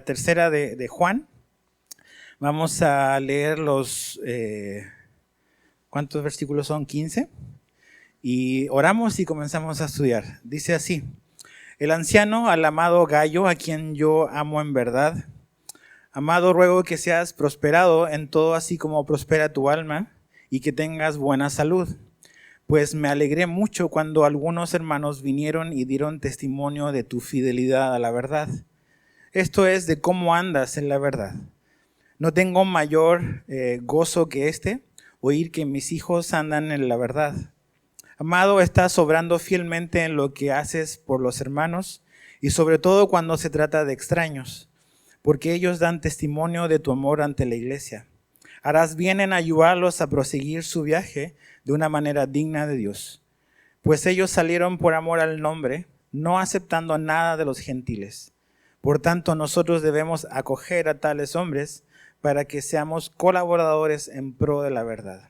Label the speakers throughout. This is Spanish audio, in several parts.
Speaker 1: tercera de Juan. Vamos a leer los, ¿cuántos versículos son? 15. Y oramos y comenzamos a estudiar. Dice así: el anciano al amado Gayo, a quien yo amo en verdad. Amado, ruego que seas prosperado en todo, así como prospera tu alma, y que tengas buena salud. Pues me alegré mucho cuando algunos hermanos vinieron y dieron testimonio de tu fidelidad a la verdad. Esto es, de cómo andas en la verdad. No tengo mayor gozo que este, oír que mis hijos andan en la verdad. Amado, estás obrando fielmente en lo que haces por los hermanos, y sobre todo cuando se trata de extraños, porque ellos dan testimonio de tu amor ante la iglesia. Harás bien en ayudarlos a proseguir su viaje de una manera digna de Dios, pues ellos salieron por amor al nombre, no aceptando nada de los gentiles. Por tanto, nosotros debemos acoger a tales hombres para que seamos colaboradores en pro de la verdad.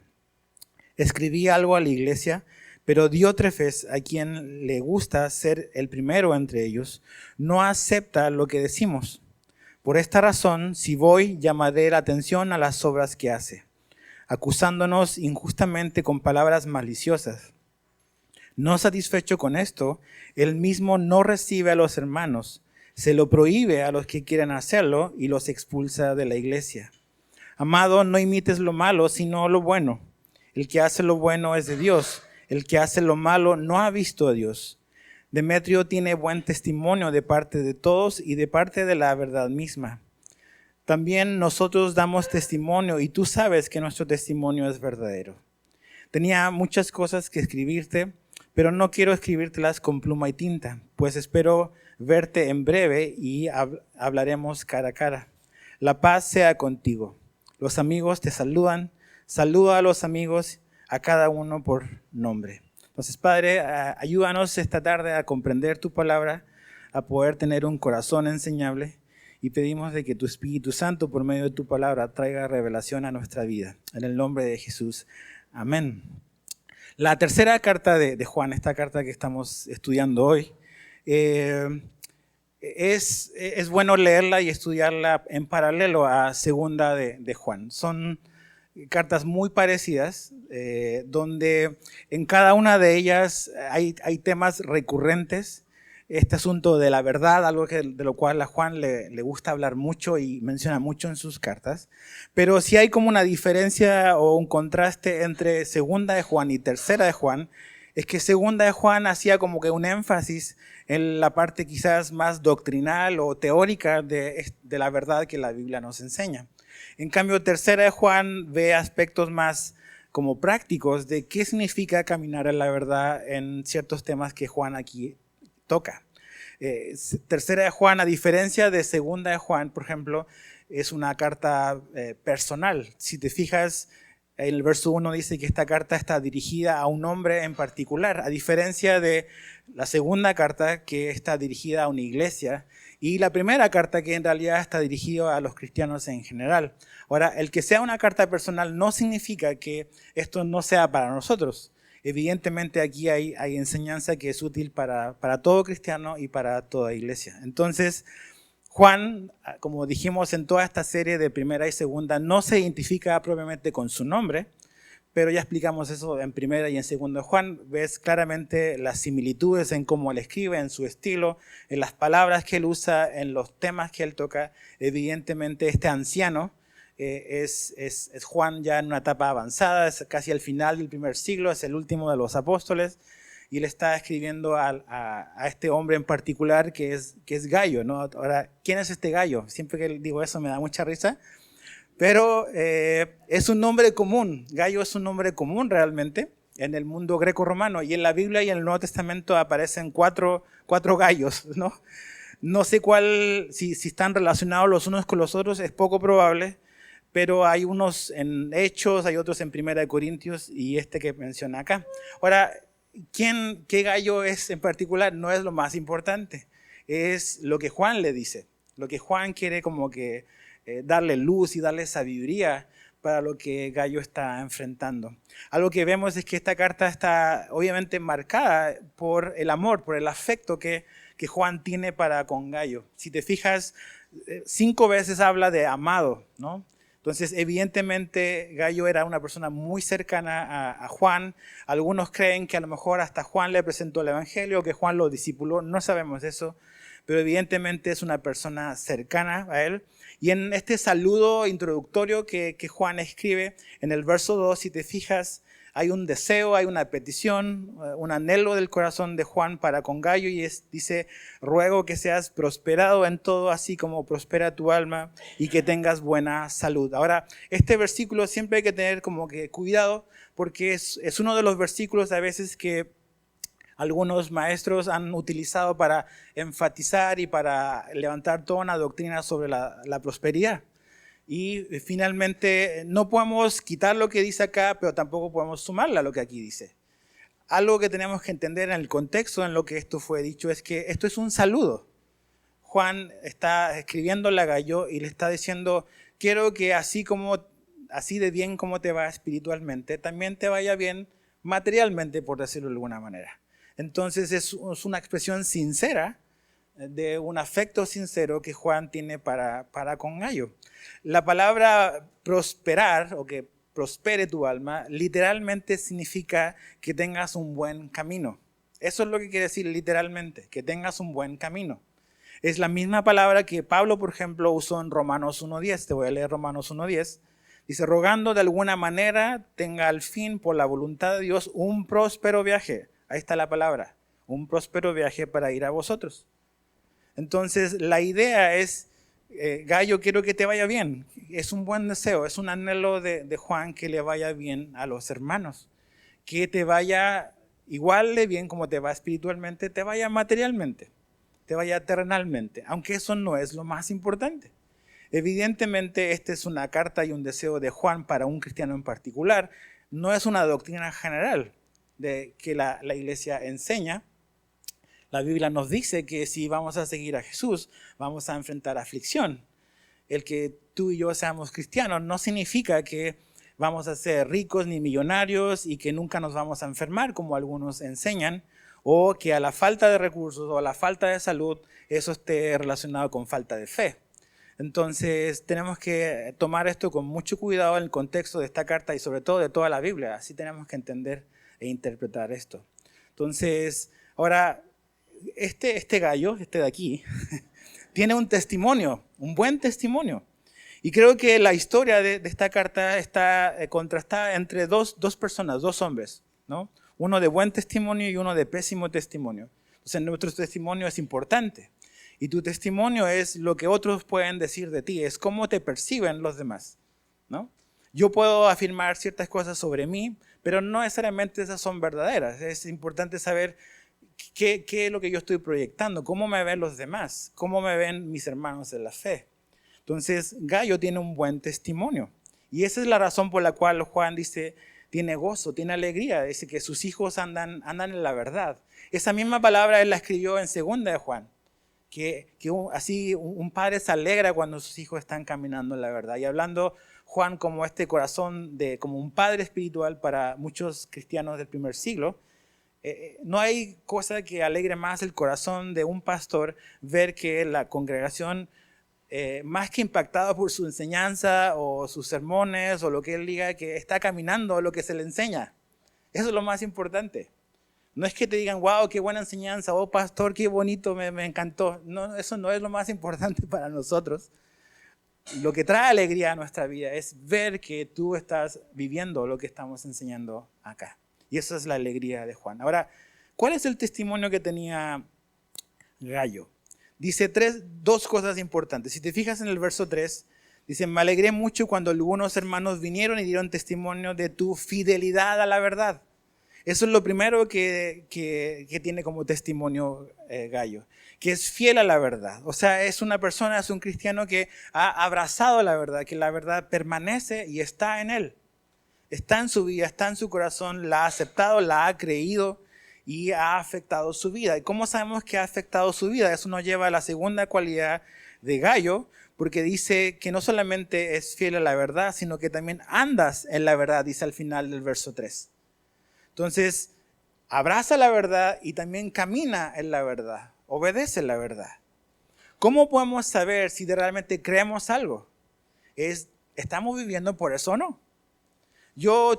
Speaker 1: Escribí algo a la iglesia, pero Diótrefes, a quien le gusta ser el primero entre ellos, no acepta lo que decimos. Por esta razón, si voy, llamaré la atención a las obras que hace, acusándonos injustamente con palabras maliciosas. No satisfecho con esto, él mismo no recibe a los hermanos, se lo prohíbe a los que quieren hacerlo y los expulsa de la iglesia. Amado, no imites lo malo, sino lo bueno. El que hace lo bueno es de Dios, el que hace lo malo no ha visto a Dios. Demetrio tiene buen testimonio de parte de todos y de parte de la verdad misma. También nosotros damos testimonio y tú sabes que nuestro testimonio es verdadero. Tenía muchas cosas que escribirte, pero no quiero escribírtelas con pluma y tinta, pues espero verte en breve y hablaremos cara a cara. La paz sea contigo. Los amigos te saludan. Saluda a los amigos, a cada uno por nombre. Entonces, Padre, ayúdanos esta tarde a comprender tu palabra, a poder tener un corazón enseñable, y pedimos de que tu Espíritu Santo, por medio de tu palabra, traiga revelación a nuestra vida. En el nombre de Jesús. Amén. La tercera carta de Juan, esta carta que estamos estudiando hoy, es bueno leerla y estudiarla en paralelo a segunda de Juan. Son cartas muy parecidas, donde en cada una de ellas hay temas recurrentes. Este asunto de la verdad, algo de lo cual a Juan le gusta hablar mucho y menciona mucho en sus cartas. Pero sí hay como una diferencia o un contraste entre segunda de Juan y tercera de Juan, es que segunda de Juan hacía como que un énfasis en la parte quizás más doctrinal o teórica de la verdad que la Biblia nos enseña. En cambio, tercera de Juan ve aspectos más como prácticos de qué significa caminar en la verdad en ciertos temas que Juan aquí toca. Tercera de Juan, a diferencia de segunda de Juan, por ejemplo, es una carta personal. Si te fijas, en el verso 1 dice que esta carta está dirigida a un hombre en particular, a diferencia de la segunda carta que está dirigida a una iglesia, y la primera carta que en realidad está dirigida a los cristianos en general. Ahora, el que sea una carta personal no significa que esto no sea para nosotros. Evidentemente aquí hay enseñanza que es útil para todo cristiano y para toda iglesia. Entonces, Juan, como dijimos en toda esta serie de primera y segunda, no se identifica propiamente con su nombre, pero ya explicamos eso en primera y en segunda. Juan, ves claramente las similitudes en cómo él escribe, en su estilo, en las palabras que él usa, en los temas que él toca. Evidentemente este anciano es Juan ya en una etapa avanzada, es casi al final del primer siglo, es el último de los apóstoles, y él está escribiendo a este hombre en particular que es Gayo, ¿no? Ahora, ¿quién es este Gayo? Siempre que digo eso me da mucha risa. Pero es un nombre común. Gayo es un nombre común realmente en el mundo greco-romano. Y en la Biblia y en el Nuevo Testamento aparecen cuatro Gayos, ¿no? No sé si están relacionados los unos con los otros, es poco probable. Pero hay unos en Hechos, hay otros en Primera de Corintios y este que menciona acá. Ahora, ¿qué Gayo es en particular? No es lo más importante. Es lo que Juan le dice. Lo que Juan quiere como que darle luz y darle sabiduría para lo que Gayo está enfrentando. Algo que vemos es que esta carta está obviamente marcada por el amor, por el afecto que Juan tiene para con Gayo. Si te fijas, 5 veces habla de amado, ¿no? Entonces, evidentemente, Gayo era una persona muy cercana a Juan. Algunos creen que a lo mejor hasta Juan le presentó el Evangelio, que Juan lo discipuló. No sabemos eso, pero evidentemente es una persona cercana a él. Y en este saludo introductorio que Juan escribe, en el verso 2, si te fijas, hay un deseo, hay una petición, un anhelo del corazón de Juan para con Gayo y dice, ruego que seas prosperado en todo, así como prospera tu alma y que tengas buena salud. Ahora, este versículo siempre hay que tener como que cuidado porque es uno de los versículos a veces que algunos maestros han utilizado para enfatizar y para levantar toda una doctrina sobre la prosperidad. Y finalmente no podemos quitar lo que dice acá, pero tampoco podemos sumarle a lo que aquí dice. Algo que tenemos que entender en el contexto en lo que esto fue dicho es que esto es un saludo. Juan está escribiéndole a Gayo y le está diciendo, quiero que así de bien como te va espiritualmente, también te vaya bien materialmente, por decirlo de alguna manera. Entonces es una expresión sincera, de un afecto sincero que Juan tiene para con Gayo. La palabra prosperar o que prospere tu alma literalmente significa que tengas un buen camino. Eso es lo que quiere decir literalmente, que tengas un buen camino. Es la misma palabra que Pablo, por ejemplo, usó en Romanos 1:10. Te voy a leer Romanos 1:10. Dice, rogando de alguna manera tenga al fin por la voluntad de Dios un próspero viaje. Ahí está la palabra, un próspero viaje para ir a vosotros. Entonces, la idea es, Gayo, quiero que te vaya bien. Es un buen deseo, es un anhelo de Juan que le vaya bien a los hermanos. Que te vaya igual de bien como te va espiritualmente, te vaya materialmente, te vaya terrenalmente, aunque eso no es lo más importante. Evidentemente, esta es una carta y un deseo de Juan para un cristiano en particular. No es una doctrina general de que la iglesia enseña. La Biblia nos dice que si vamos a seguir a Jesús, vamos a enfrentar aflicción. El que tú y yo seamos cristianos no significa que vamos a ser ricos ni millonarios y que nunca nos vamos a enfermar, como algunos enseñan, o que a la falta de recursos o a la falta de salud, eso esté relacionado con falta de fe. Entonces tenemos que tomar esto con mucho cuidado en el contexto de esta carta y sobre todo de toda la Biblia. Así tenemos que entender e interpretar esto. Entonces, ahora, este Gayo, este de aquí, tiene un testimonio, un buen testimonio. Y creo que la historia de esta carta está contrastada entre dos personas, dos hombres, ¿no? Uno de buen testimonio y uno de pésimo testimonio. Entonces, nuestro testimonio es importante. Y tu testimonio es lo que otros pueden decir de ti, es cómo te perciben los demás, ¿no? Yo puedo afirmar ciertas cosas sobre mí, pero no necesariamente esas son verdaderas. Es importante saber qué es lo que yo estoy proyectando, cómo me ven los demás, cómo me ven mis hermanos en la fe. Entonces, Gayo tiene un buen testimonio. Y esa es la razón por la cual Juan dice, tiene gozo, tiene alegría, dice que sus hijos andan en la verdad. Esa misma palabra él la escribió en 2 de Juan. Que así un padre se alegra cuando sus hijos están caminando en la verdad. Y hablando Juan como este corazón, como un padre espiritual para muchos cristianos del primer siglo, no hay cosa que alegre más el corazón de un pastor ver que la congregación, más que impactada por su enseñanza o sus sermones o lo que él diga, que está caminando lo que se le enseña. Eso es lo más importante. No es que te digan, wow, qué buena enseñanza, oh pastor, qué bonito, me encantó. No, eso no es lo más importante para nosotros. Lo que trae alegría a nuestra vida es ver que tú estás viviendo lo que estamos enseñando acá. Y esa es la alegría de Juan. Ahora, ¿cuál es el testimonio que tenía Gayo? Dice dos cosas importantes. Si te fijas en el verso 3, dice, me alegré mucho cuando algunos hermanos vinieron y dieron testimonio de tu fidelidad a la verdad. Eso es lo primero que tiene como testimonio Gayo, que es fiel a la verdad. O sea, es una persona, es un cristiano que ha abrazado la verdad, que la verdad permanece y está en él. Está en su vida, está en su corazón, la ha aceptado, la ha creído y ha afectado su vida. ¿Y cómo sabemos que ha afectado su vida? Eso nos lleva a la segunda cualidad de Gayo, porque dice que no solamente es fiel a la verdad, sino que también andas en la verdad, dice al final del verso 3. Entonces, abraza la verdad y también camina en la verdad, obedece la verdad. ¿Cómo podemos saber si realmente creemos algo? ¿Estamos viviendo por eso o no?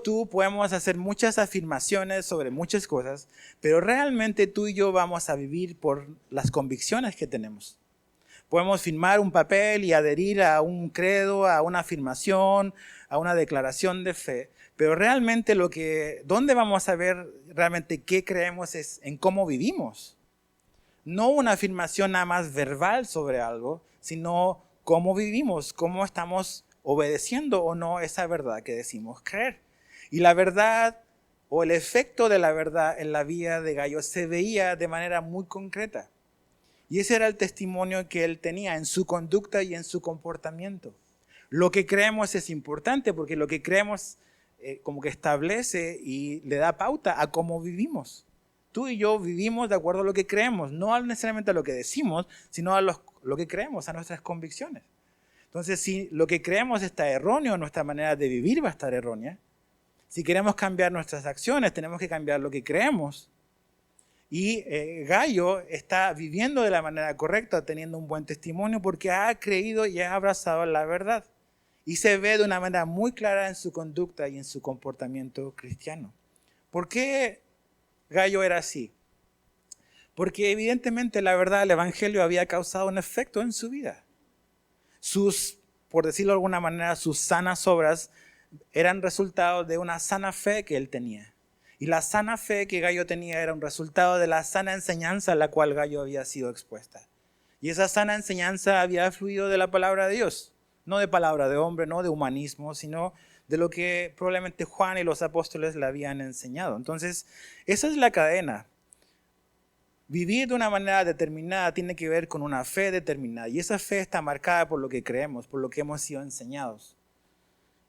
Speaker 1: Tú podemos hacer muchas afirmaciones sobre muchas cosas, pero realmente tú y yo vamos a vivir por las convicciones que tenemos. Podemos firmar un papel y adherir a un credo, a una afirmación, a una declaración de fe, pero realmente ¿dónde vamos a ver realmente qué creemos es en cómo vivimos? No una afirmación nada más verbal sobre algo, sino cómo vivimos, cómo estamos obedeciendo o no esa verdad que decimos creer. Y la verdad o el efecto de la verdad en la vida de Gayo se veía de manera muy concreta. Y ese era el testimonio que él tenía en su conducta y en su comportamiento. Lo que creemos es importante porque lo que creemos como que establece y le da pauta a cómo vivimos. Tú y yo vivimos de acuerdo a lo que creemos, no necesariamente a lo que decimos, sino a lo que creemos, a nuestras convicciones. Entonces, si lo que creemos está erróneo, nuestra manera de vivir va a estar errónea. Si queremos cambiar nuestras acciones, tenemos que cambiar lo que creemos. Y Gayo está viviendo de la manera correcta, teniendo un buen testimonio porque ha creído y ha abrazado la verdad. Y se ve de una manera muy clara en su conducta y en su comportamiento cristiano. ¿Por qué Gayo era así? Porque evidentemente la verdad del evangelio había causado un efecto en su vida. Por decirlo de alguna manera, sus sanas obras eran resultado de una sana fe que él tenía. Y la sana fe que Gayo tenía era un resultado de la sana enseñanza a la cual Gayo había sido expuesta. Y esa sana enseñanza había fluido de la palabra de Dios, no de palabra de hombre, no de humanismo, sino de lo que probablemente Juan y los apóstoles le habían enseñado. Entonces, esa es la cadena. Vivir de una manera determinada tiene que ver con una fe determinada. Y esa fe está marcada por lo que creemos, por lo que hemos sido enseñados.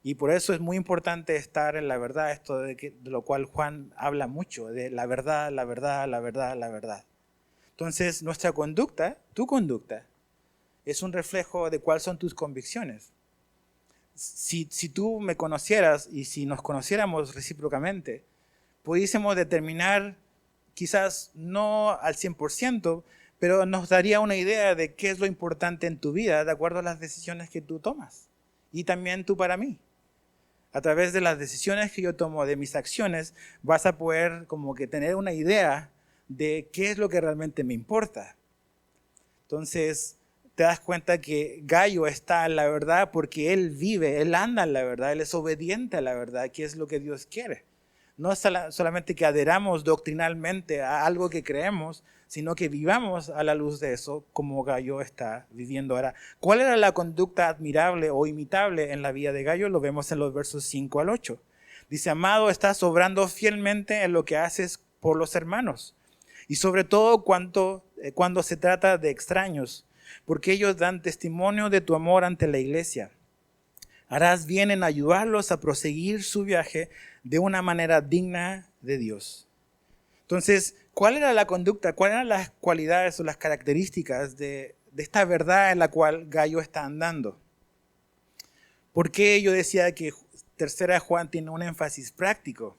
Speaker 1: Y por eso es muy importante estar en la verdad, esto de lo cual Juan habla mucho, de la verdad, la verdad, la verdad, la verdad. Entonces, nuestra conducta, tu conducta, es un reflejo de cuáles son tus convicciones. Si tú me conocieras y si nos conociéramos recíprocamente, pudiésemos determinar, quizás no al 100%, pero nos daría una idea de qué es lo importante en tu vida de acuerdo a las decisiones que tú tomas. Y también tú para mí. A través de las decisiones que yo tomo, de mis acciones, vas a poder como que tener una idea de qué es lo que realmente me importa. Entonces, te das cuenta que Gayo está en la verdad porque él vive, él anda en la verdad, él es obediente a la verdad, que es lo que Dios quiere. No es solamente que adheramos doctrinalmente a algo que creemos, sino que vivamos a la luz de eso como Gayo está viviendo ahora. ¿Cuál era la conducta admirable o imitable en la vida de Gayo? Lo vemos en los versos 5 al 8. Dice, amado, estás obrando fielmente en lo que haces por los hermanos, y sobre todo cuando se trata de extraños, porque ellos dan testimonio de tu amor ante la iglesia. Harás bien en ayudarlos a proseguir su viaje de una manera digna de Dios. Entonces, ¿cuál era la conducta? ¿Cuáles eran las cualidades o las características de esta verdad en la cual Gayo está andando? ¿Por qué yo decía que Tercera de Juan tiene un énfasis práctico?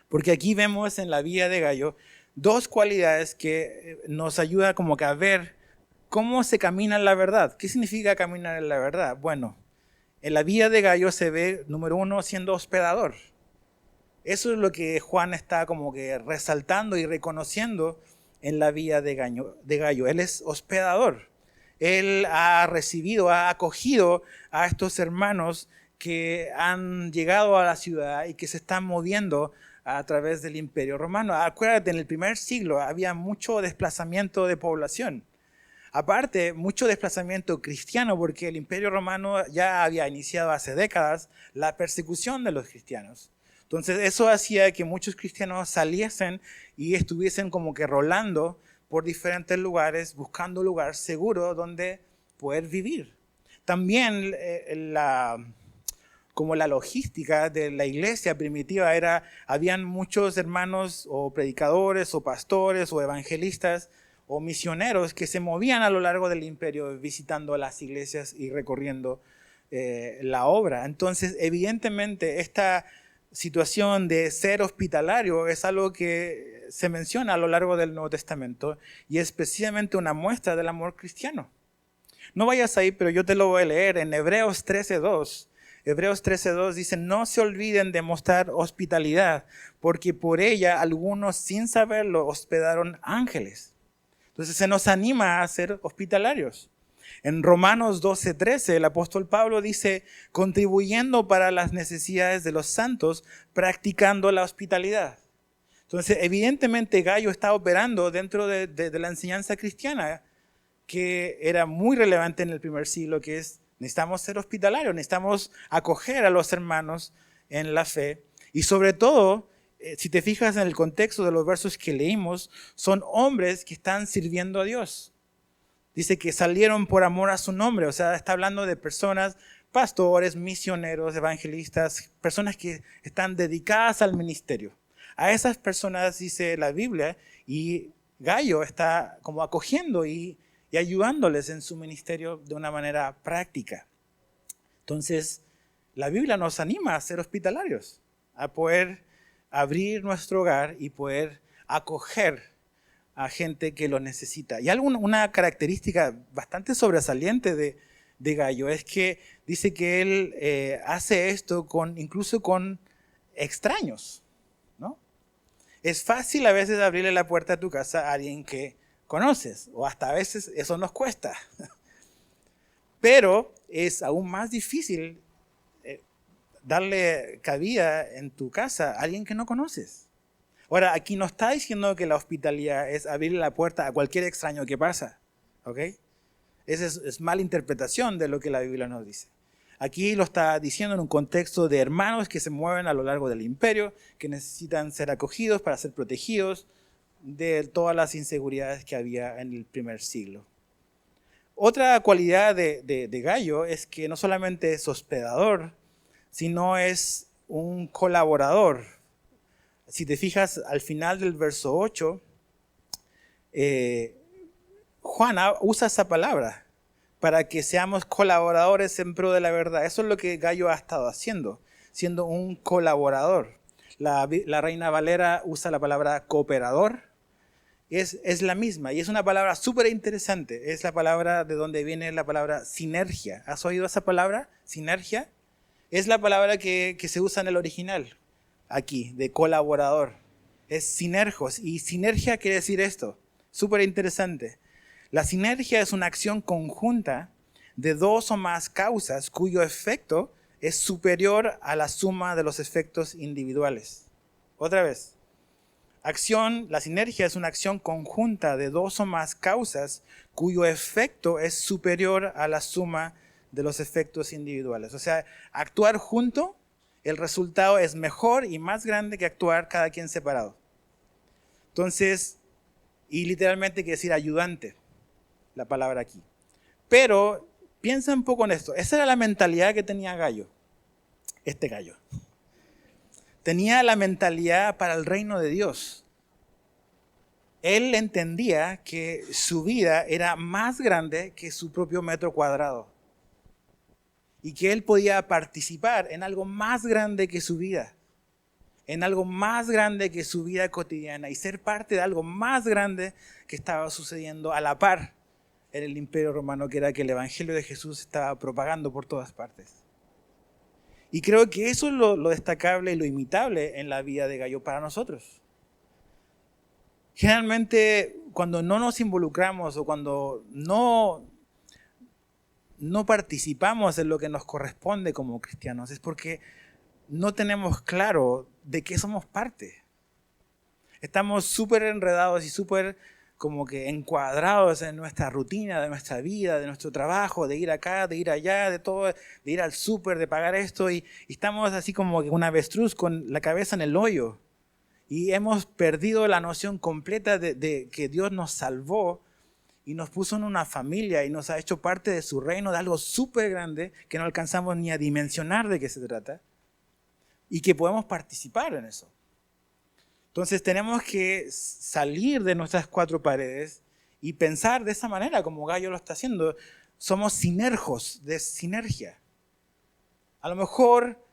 Speaker 1: Porque aquí vemos en la vida de Gayo dos cualidades que nos ayudan como que a ver cómo se camina en la verdad. ¿Qué significa caminar en la verdad? Bueno, en la vida de Gayo se ve, número uno, siendo hospedador. Eso es lo que Juan está como que resaltando y reconociendo en la vida de Gayo. Él es hospedador. Él ha recibido, ha acogido a estos hermanos que han llegado a la ciudad y que se están moviendo a través del Imperio Romano. Acuérdate, en el primer siglo había mucho desplazamiento de población. Aparte, mucho desplazamiento cristiano porque el Imperio Romano ya había iniciado hace décadas la persecución de los cristianos. Entonces eso hacía que muchos cristianos saliesen y estuviesen como que rolando por diferentes lugares, buscando un lugar seguro donde poder vivir. También como la logística de la iglesia primitiva habían muchos hermanos o predicadores o pastores o evangelistas o misioneros que se movían a lo largo del imperio visitando las iglesias y recorriendo la obra. Entonces, evidentemente, esta situación de ser hospitalario es algo que se menciona a lo largo del Nuevo Testamento y es precisamente una muestra del amor cristiano. No vayas ahí, pero yo te lo voy a leer en Hebreos 13:2. Hebreos 13:2 dice: no se olviden de mostrar hospitalidad, porque por ella algunos sin saberlo hospedaron ángeles. Entonces se nos anima a ser hospitalarios. En Romanos 12:13 el apóstol Pablo dice: contribuyendo para las necesidades de los santos, practicando la hospitalidad. Entonces evidentemente Gallo está operando dentro de la enseñanza cristiana, que era muy relevante en el primer siglo, que es: necesitamos ser hospitalarios, necesitamos acoger a los hermanos en la fe. Y sobre todo, si te fijas en el contexto de los versos que leímos, son hombres que están sirviendo a Dios. Dice que salieron por amor a su nombre, o sea, está hablando de personas, pastores, misioneros, evangelistas, personas que están dedicadas al ministerio. A esas personas dice la Biblia, y Gallo está como acogiendo y ayudándoles en su ministerio de una manera práctica. Entonces, la Biblia nos anima a ser hospitalarios, a poder abrir nuestro hogar y poder acoger a gente que lo necesita. Y una característica bastante sobresaliente de Gallo es que dice que él hace esto incluso con extraños, ¿no? Es fácil a veces abrirle la puerta a tu casa a alguien que conoces, o hasta a veces eso nos cuesta. Pero es aún más difícil darle cabida en tu casa a alguien que no conoces. Ahora, aquí no está diciendo que la hospitalidad es abrirle la puerta a cualquier extraño que pasa, ¿ok? Esa es mala interpretación de lo que la Biblia nos dice. Aquí lo está diciendo en un contexto de hermanos que se mueven a lo largo del imperio, que necesitan ser acogidos para ser protegidos de todas las inseguridades que había en el primer siglo. Otra cualidad de Gallo es que no solamente es hospedador, sino es un colaborador. Si te fijas al final del verso 8, Juan usa esa palabra para que seamos colaboradores en pro de la verdad. Eso es lo que Gallo ha estado haciendo, siendo un colaborador. La Reina Valera usa la palabra cooperador. Es la misma y es una palabra súper interesante. Es la palabra de donde viene la palabra sinergia. ¿Has oído esa palabra? Sinergia. Es la palabra que se usa en el original, aquí, de colaborador. Es sinergos. Y sinergia quiere decir esto. Súper interesante. La sinergia es una acción conjunta de dos o más causas cuyo efecto es superior a la suma de los efectos individuales. Otra vez. La sinergia es una acción conjunta de dos o más causas cuyo efecto es superior a la suma de los efectos individuales. O sea, actuar junto, el resultado es mejor y más grande que actuar cada quien separado. Entonces, y literalmente quiere decir ayudante, la palabra aquí. Pero piensa un poco en esto. Esa era la mentalidad que tenía Gallo, este Gallo. Tenía la mentalidad para el reino de Dios. Él entendía que su vida era más grande que su propio metro cuadrado y que él podía participar en algo más grande que su vida, en algo más grande que su vida cotidiana y ser parte de algo más grande que estaba sucediendo a la par en el Imperio Romano, que era que el Evangelio de Jesús estaba propagando por todas partes. Y creo que eso es lo destacable y lo imitable en la vida de Gallo para nosotros. Generalmente, cuando no nos involucramos o cuando no participamos en lo que nos corresponde como cristianos, es porque no tenemos claro de qué somos parte. Estamos súper enredados y súper como que encuadrados en nuestra rutina, de nuestra vida, de nuestro trabajo, de ir acá, de ir allá, de todo, de ir al súper, de pagar esto, y estamos así como que un avestruz con la cabeza en el hoyo. Y hemos perdido la noción completa de que Dios nos salvó y nos puso en una familia y nos ha hecho parte de su reino, de algo súper grande que no alcanzamos ni a dimensionar de qué se trata y que podemos participar en eso. Entonces tenemos que salir de nuestras cuatro paredes y pensar de esa manera como Gallo lo está haciendo. Somos sinergos de sinergia. A lo mejor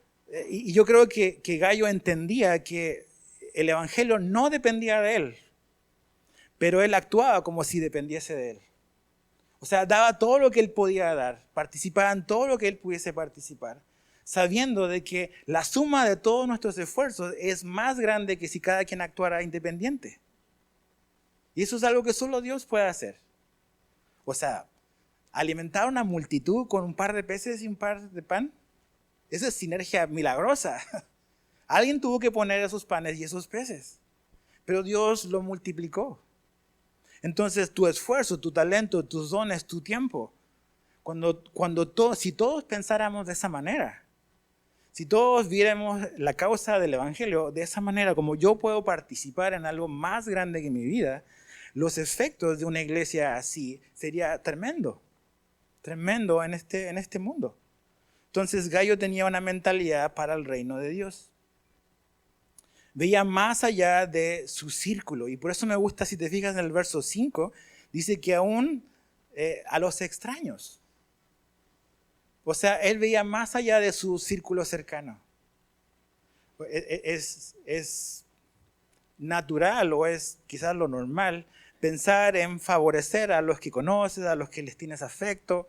Speaker 1: Y yo creo que Gallo entendía que el evangelio no dependía de él, pero él actuaba como si dependiese de él. O sea, daba todo lo que él podía dar, participaba en todo lo que él pudiese participar, sabiendo de que la suma de todos nuestros esfuerzos es más grande que si cada quien actuara independiente. Y eso es algo que solo Dios puede hacer. O sea, alimentar a una multitud con un par de peces y un par de pan, esa es sinergia milagrosa. Alguien tuvo que poner esos panes y esos peces, pero Dios lo multiplicó. Entonces tu esfuerzo, tu talento, tus dones, tu tiempo, si todos pensáramos de esa manera, si todos viéramos la causa del evangelio de esa manera, como yo puedo participar en algo más grande que mi vida, los efectos de una iglesia así sería tremendo en este mundo. Entonces Gallo tenía una mentalidad para el reino de Dios. Veía más allá de su círculo. Y por eso me gusta, si te fijas en el verso 5, dice que aún a los extraños. O sea, él veía más allá de su círculo cercano. Es natural o es quizás lo normal pensar en favorecer a los que conoces, a los que les tienes afecto,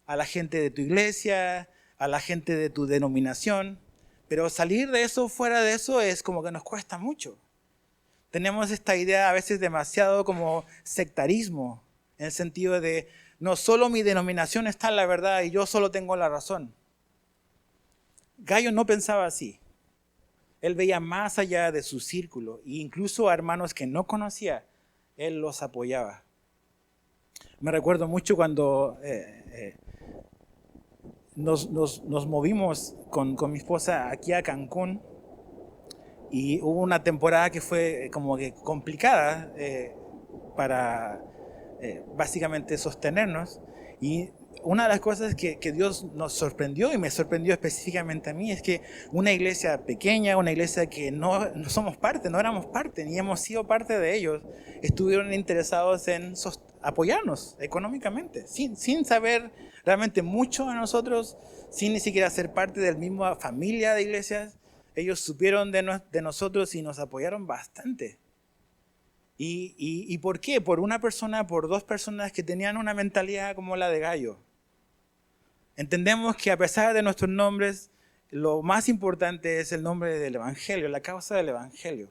Speaker 1: a la gente de tu iglesia, a la gente de tu denominación. Pero salir de eso, fuera de eso, es como que nos cuesta mucho. Tenemos esta idea a veces demasiado como sectarismo, en el sentido de no solo mi denominación está en la verdad y yo solo tengo la razón. Gallo no pensaba así. Él veía más allá de su círculo e incluso a hermanos que no conocía, él los apoyaba. Me recuerdo mucho cuando nos movimos con mi esposa aquí a Cancún y hubo una temporada que fue como que complicada para básicamente sostenernos, y una de las cosas que Dios nos sorprendió y me sorprendió específicamente a mí es que una iglesia pequeña, una iglesia que no somos parte, no éramos parte ni hemos sido parte de ellos, estuvieron interesados en apoyarnos económicamente, sin saber realmente mucho de nosotros, sin ni siquiera ser parte de la misma familia de iglesias. Ellos supieron de nosotros y nos apoyaron bastante. ¿Y por qué? Por dos personas que tenían una mentalidad como la de Gallo. Entendemos que a pesar de nuestros nombres, lo más importante es el nombre del Evangelio, la causa del Evangelio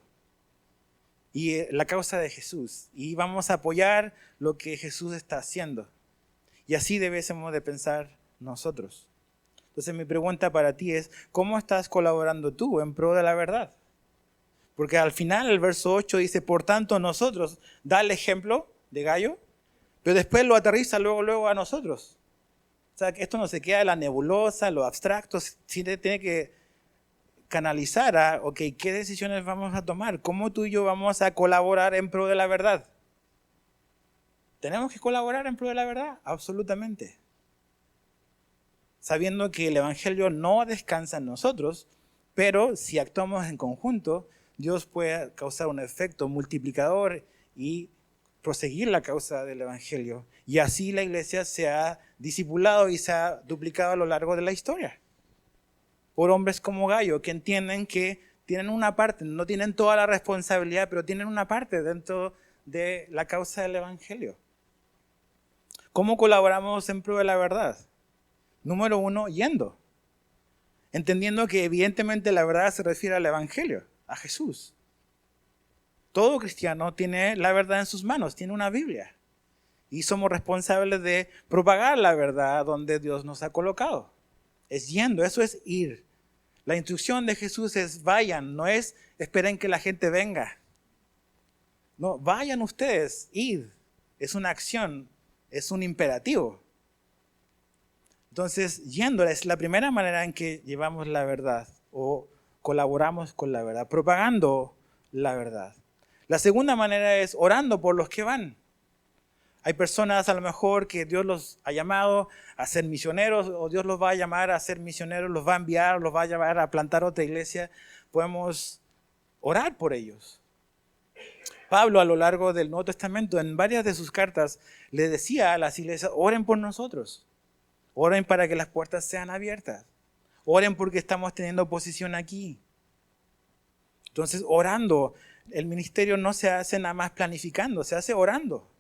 Speaker 1: y la causa de Jesús. Y vamos a apoyar lo que Jesús está haciendo. Y así debemos de pensar nosotros. Entonces mi pregunta para ti es, ¿cómo estás colaborando tú en pro de la verdad? Porque al final el verso 8 dice, por tanto nosotros, da el ejemplo de Gallo, pero después lo aterriza luego a nosotros. O sea, que esto no se queda en la nebulosa, lo abstracto, sino tiene que canalizar a, ok, ¿qué decisiones vamos a tomar? ¿Cómo tú y yo vamos a colaborar en pro de la verdad? ¿Tenemos que colaborar en pro de la verdad? Absolutamente. Sabiendo que el Evangelio no descansa en nosotros, pero si actuamos en conjunto, Dios puede causar un efecto multiplicador y proseguir la causa del Evangelio. Y así la iglesia se ha discipulado y se ha duplicado a lo largo de la historia. Por hombres como Gallo, que entienden que tienen una parte, no tienen toda la responsabilidad, pero tienen una parte dentro de la causa del Evangelio. ¿Cómo colaboramos en pro de la verdad? Número 1, yendo. Entendiendo que evidentemente la verdad se refiere al Evangelio, a Jesús. Todo cristiano tiene la verdad en sus manos, tiene una Biblia. Y somos responsables de propagar la verdad donde Dios nos ha colocado. Es yendo, eso es ir. La instrucción de Jesús es vayan, no es esperen que la gente venga. No, vayan ustedes, id. Es una acción, es un imperativo. Entonces, yendo es la primera manera en que llevamos la verdad o colaboramos con la verdad, propagando la verdad. La segunda manera es orando por los que van. Hay personas a lo mejor que Dios los ha llamado a ser misioneros, o Dios los va a llamar a ser misioneros, los va a enviar, los va a llevar a plantar otra iglesia. Podemos orar por ellos. Pablo a lo largo del Nuevo Testamento, en varias de sus cartas, le decía a las iglesias, oren por nosotros. Oren para que las puertas sean abiertas. Oren porque estamos teniendo oposición aquí. Entonces, orando, el ministerio no se hace nada más planificando, se hace orando.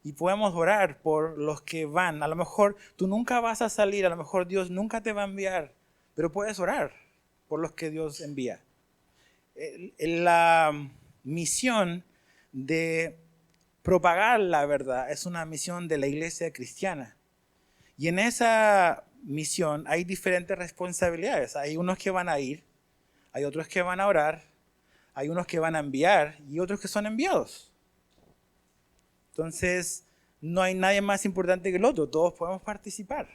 Speaker 1: Y podemos orar por los que van. A lo mejor tú nunca vas a salir, a lo mejor Dios nunca te va a enviar, pero puedes orar por los que Dios envía. La misión de propagar la verdad es una misión de la iglesia cristiana. Y en esa misión hay diferentes responsabilidades. Hay unos que van a ir, hay otros que van a orar, hay unos que van a enviar y otros que son enviados. Entonces, no hay nadie más importante que el otro, todos podemos participar.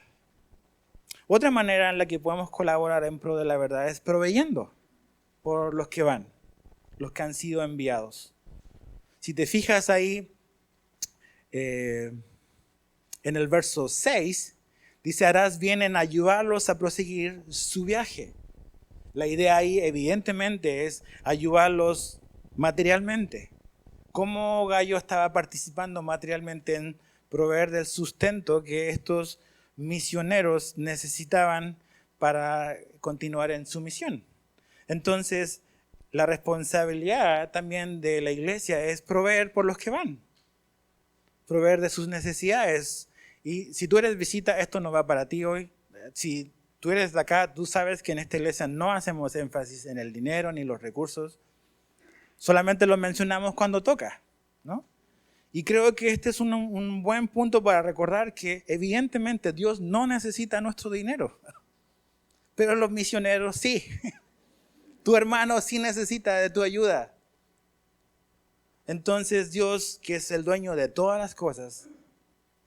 Speaker 1: Otra manera en la que podemos colaborar en pro de la verdad es proveyendo por los que van, los que han sido enviados. Si te fijas ahí, en el verso 6, dice, harás bien en ayudarlos a proseguir su viaje. La idea ahí evidentemente es ayudarlos materialmente. ¿Cómo Gallo estaba participando materialmente en proveer del sustento que estos misioneros necesitaban para continuar en su misión? Entonces, la responsabilidad también de la iglesia es proveer por los que van, proveer de sus necesidades. Y si tú eres visita, esto no va para ti hoy. Si tú eres de acá, tú sabes que en esta iglesia no hacemos énfasis en el dinero ni los recursos. Solamente lo mencionamos cuando toca, ¿no? Y creo que este es un buen punto para recordar que evidentemente Dios no necesita nuestro dinero, pero los misioneros sí. Tu hermano sí necesita de tu ayuda. Entonces Dios, que es el dueño de todas las cosas,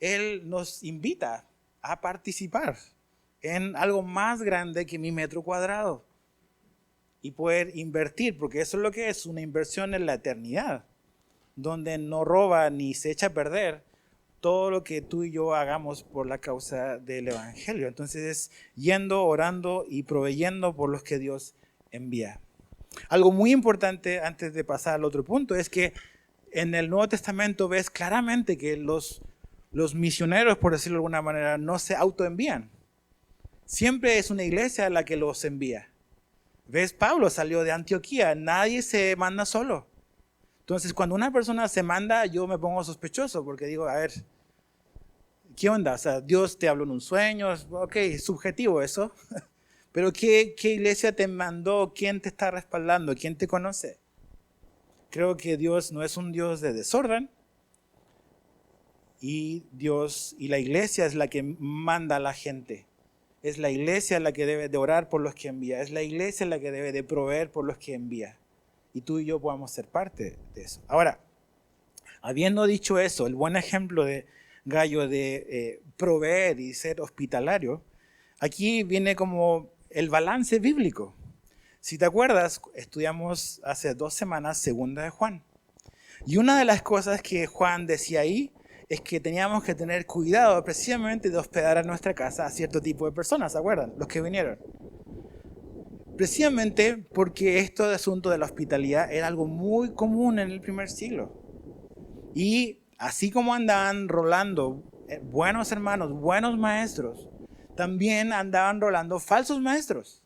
Speaker 1: Él nos invita a participar en algo más grande que mi metro cuadrado. Y poder invertir, porque eso es lo que es una inversión en la eternidad, donde no roba ni se echa a perder todo lo que tú y yo hagamos por la causa del Evangelio. Entonces es yendo, orando y proveyendo por los que Dios envía. Algo muy importante antes de pasar al otro punto es que en el Nuevo Testamento ves claramente que los misioneros, por decirlo de alguna manera, no se autoenvían. Siempre es una iglesia la que los envía. ¿Ves? Pablo salió de Antioquía, nadie se manda solo. Entonces, cuando una persona se manda, yo me pongo sospechoso porque digo, a ver, ¿qué onda? O sea, Dios te habló en un sueño, ok, es subjetivo eso, pero ¿qué iglesia te mandó? ¿Quién te está respaldando? ¿Quién te conoce? Creo que Dios no es un Dios de desorden y Dios y la iglesia es la que manda a la gente. Es la iglesia la que debe de orar por los que envía. Es la iglesia la que debe de proveer por los que envía. Y tú y yo podamos ser parte de eso. Ahora, habiendo dicho eso, el buen ejemplo de Gallo de proveer y ser hospitalario, aquí viene como el balance bíblico. Si te acuerdas, estudiamos hace 2 semanas Segunda de Juan. Y una de las cosas que Juan decía ahí es que teníamos que tener cuidado precisamente de hospedar a nuestra casa a cierto tipo de personas, ¿se acuerdan? Los que vinieron. Precisamente porque esto de asunto de la hospitalidad era algo muy común en el primer siglo. Y así como andaban rolando buenos hermanos, buenos maestros, también andaban rolando falsos maestros.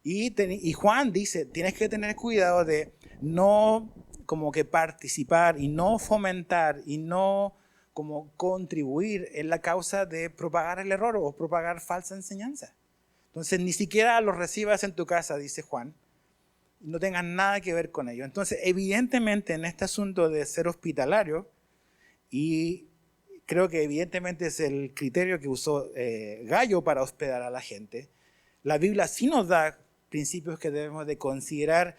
Speaker 1: Y Juan dice, tienes que tener cuidado de no como que participar y no fomentar y no como contribuir en la causa de propagar el error o propagar falsa enseñanza. Entonces ni siquiera los recibas en tu casa, dice Juan, no tengan nada que ver con ello. Entonces evidentemente en este asunto de ser hospitalario, y creo que evidentemente es el criterio que usó Gallo para hospedar a la gente, la Biblia sí nos da principios que debemos de considerar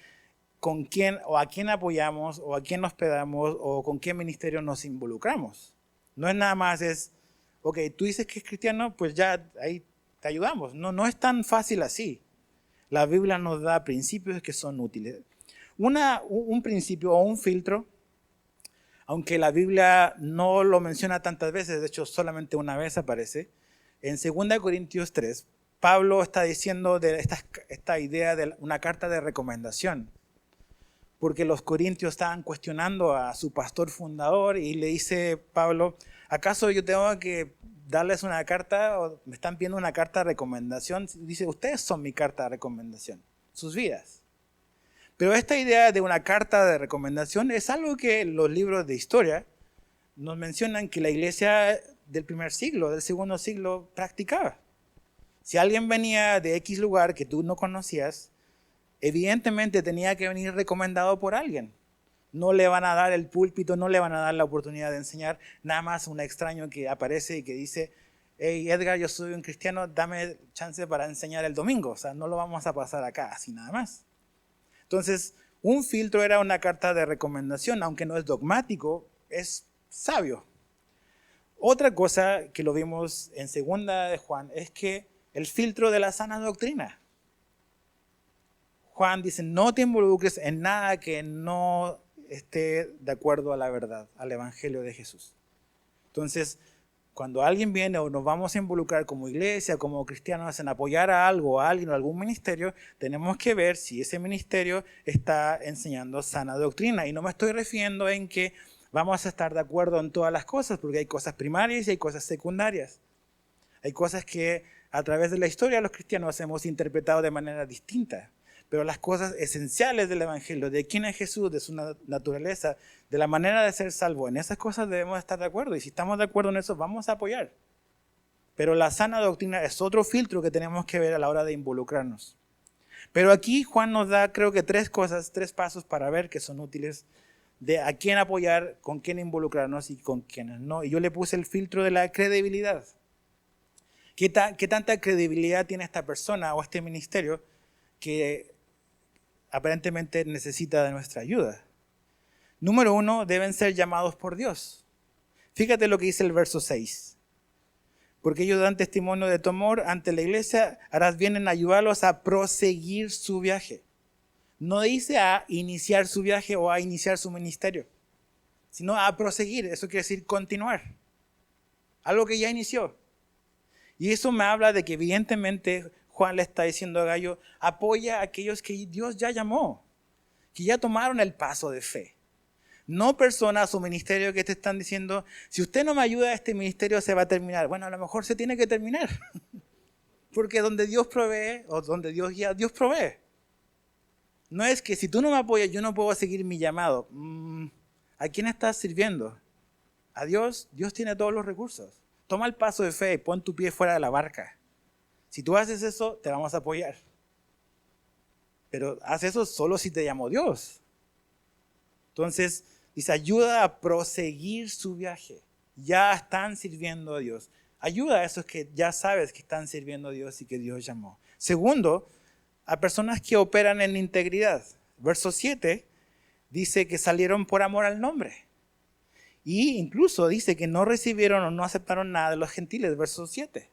Speaker 1: con quién o a quién apoyamos o a quién hospedamos o con qué ministerio nos involucramos. No es nada más, es, ok, tú dices que es cristiano, pues ya ahí te ayudamos. No es tan fácil así. La Biblia nos da principios que son útiles. Un principio o un filtro, aunque la Biblia no lo menciona tantas veces, de hecho solamente una vez aparece, en 2 Corintios 3, Pablo está diciendo de esta idea de una carta de recomendación, porque los corintios estaban cuestionando a su pastor fundador y le dice Pablo, ¿acaso yo tengo que darles una carta, o me están pidiendo una carta de recomendación. Dice, ustedes son mi carta de recomendación, sus vidas. Pero esta idea de una carta de recomendación es algo que los libros de historia nos mencionan que la iglesia del primer siglo, del segundo siglo, practicaba. Si alguien venía de X lugar que tú no conocías, evidentemente tenía que venir recomendado por alguien. No le van a dar el púlpito, no le van a dar la oportunidad de enseñar nada más a un extraño que aparece y que dice, hey Edgar, yo soy un cristiano, dame chance para enseñar el domingo. O sea, no lo vamos a pasar acá, así nada más. Entonces, un filtro era una carta de recomendación, aunque no es dogmático, es sabio. Otra cosa que lo vimos en segunda de Juan es que el filtro de la sana doctrina. Juan dice, no te involucres en nada que no esté de acuerdo a la verdad, al evangelio de Jesús. Entonces, cuando alguien viene o nos vamos a involucrar como iglesia, como cristianos en apoyar a algo, a alguien o a algún ministerio, tenemos que ver si ese ministerio está enseñando sana doctrina. Y no me estoy refiriendo en que vamos a estar de acuerdo en todas las cosas, porque hay cosas primarias y hay cosas secundarias. Hay cosas que a través de la historia los cristianos hemos interpretado de manera distinta. Pero las cosas esenciales del evangelio, de quién es Jesús, de su naturaleza, de la manera de ser salvo, en esas cosas debemos estar de acuerdo. Y si estamos de acuerdo en eso, vamos a apoyar. Pero la sana doctrina es otro filtro que tenemos que ver a la hora de involucrarnos. Pero aquí Juan nos da, creo que tres pasos para ver que son útiles de a quién apoyar, con quién involucrarnos y con quiénes no. Y yo le puse el filtro de la credibilidad. ¿Qué tanta credibilidad tiene esta persona o este ministerio que aparentemente necesita de nuestra ayuda? Número 1, deben ser llamados por Dios. Fíjate lo que dice el verso 6. Porque ellos dan testimonio de tu amor ante la iglesia, harás bien en ayudarlos a proseguir su viaje. No dice a iniciar su viaje o a iniciar su ministerio, sino a proseguir. Eso quiere decir continuar. Algo que ya inició. Y eso me habla de que evidentemente Juan le está diciendo a Gallo, apoya a aquellos que Dios ya llamó, que ya tomaron el paso de fe. No personas o ministerios que te están diciendo, si usted no me ayuda, este ministerio se va a terminar. Bueno, a lo mejor se tiene que terminar. Porque donde Dios provee o donde Dios guía, Dios provee. No es que si tú no me apoyas, yo no puedo seguir mi llamado. ¿A quién estás sirviendo? A Dios. Dios tiene todos los recursos. Toma el paso de fe y pon tu pie fuera de la barca. Si tú haces eso, te vamos a apoyar. Pero haz eso solo si te llamó Dios. Entonces, dice, ayuda a proseguir su viaje. Ya están sirviendo a Dios. Ayuda a esos que ya sabes que están sirviendo a Dios y que Dios llamó. Segundo, a personas que operan en integridad. Verso 7 dice que salieron por amor al nombre. Y incluso dice que no recibieron o no aceptaron nada de los gentiles. Verso 7.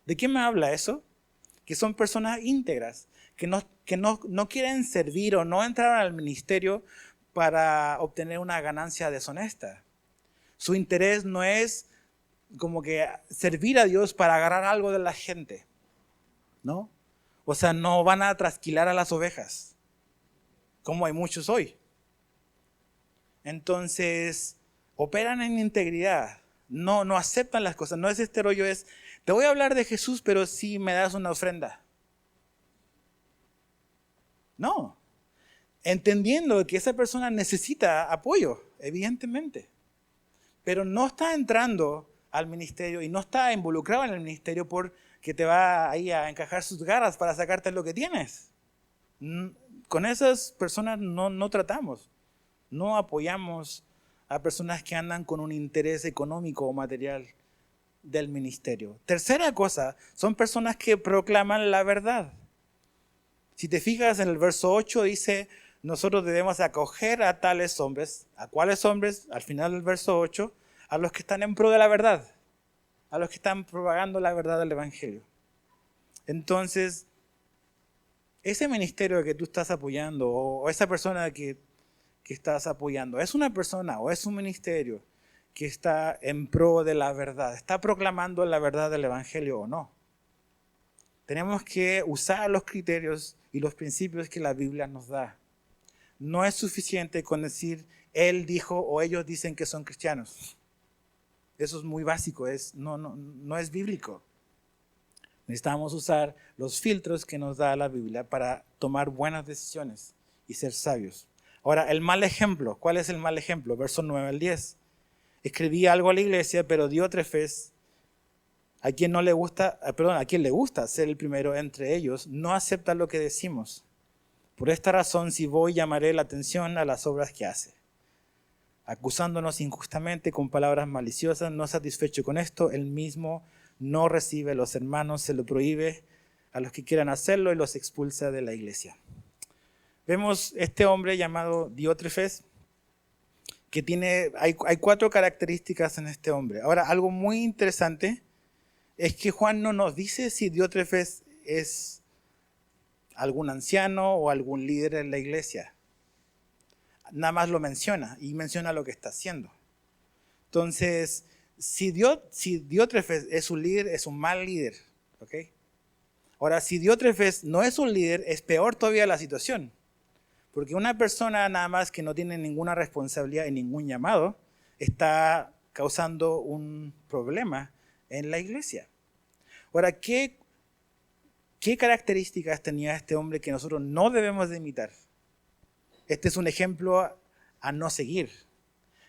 Speaker 1: ¿De qué me habla eso? Que son personas íntegras, que no quieren servir o no entraron al ministerio para obtener una ganancia deshonesta. Su interés no es como que servir a Dios para agarrar algo de la gente, ¿no? O sea, no van a trasquilar a las ovejas, como hay muchos hoy. Entonces, operan en integridad, no aceptan las cosas. No es este rollo, es, te voy a hablar de Jesús, pero si me das una ofrenda. No. Entendiendo que esa persona necesita apoyo, evidentemente. Pero no está entrando al ministerio y no está involucrado en el ministerio porque te va ahí a encajar sus garras para sacarte lo que tienes. Con esas personas no tratamos. No apoyamos a personas que andan con un interés económico o material del ministerio. Tercera cosa, son personas que proclaman la verdad. Si te fijas en el verso 8 dice, nosotros debemos acoger a tales hombres. ¿A cuáles hombres? Al final del verso 8, a los que están en pro de la verdad, a los que están propagando la verdad del evangelio. Entonces, ese ministerio que tú estás apoyando o esa persona que estás apoyando, ¿es una persona o es un ministerio que está en pro de la verdad? ¿Está proclamando la verdad del evangelio o no? Tenemos que usar los criterios y los principios que la Biblia nos da. No es suficiente con decir, él dijo o ellos dicen que son cristianos. Eso es muy básico, no es bíblico. Necesitamos usar los filtros que nos da la Biblia para tomar buenas decisiones y ser sabios. Ahora, el mal ejemplo. ¿Cuál es el mal ejemplo? Verso 9 al 10. Escribí algo a la iglesia, pero Diótrefes, a quien le gusta ser el primero entre ellos, no acepta lo que decimos. Por esta razón, si voy, llamaré la atención a las obras que hace. Acusándonos injustamente con palabras maliciosas, no satisfecho con esto, él mismo no recibe a los hermanos, se lo prohíbe a los que quieran hacerlo y los expulsa de la iglesia. Vemos este hombre llamado Diótrefes, que hay 4 características en este hombre. Ahora, algo muy interesante es que Juan no nos dice si Diótrefes es algún anciano o algún líder en la iglesia. Nada más lo menciona y menciona lo que está haciendo. Entonces, si Diótrefes es un líder, es un mal líder. ¿Okay? Ahora, si Diótrefes no es un líder, es peor todavía la situación. Porque una persona nada más que no tiene ninguna responsabilidad y ningún llamado, está causando un problema en la iglesia. Ahora, ¿qué características tenía este hombre que nosotros no debemos de imitar? Este es un ejemplo a no seguir.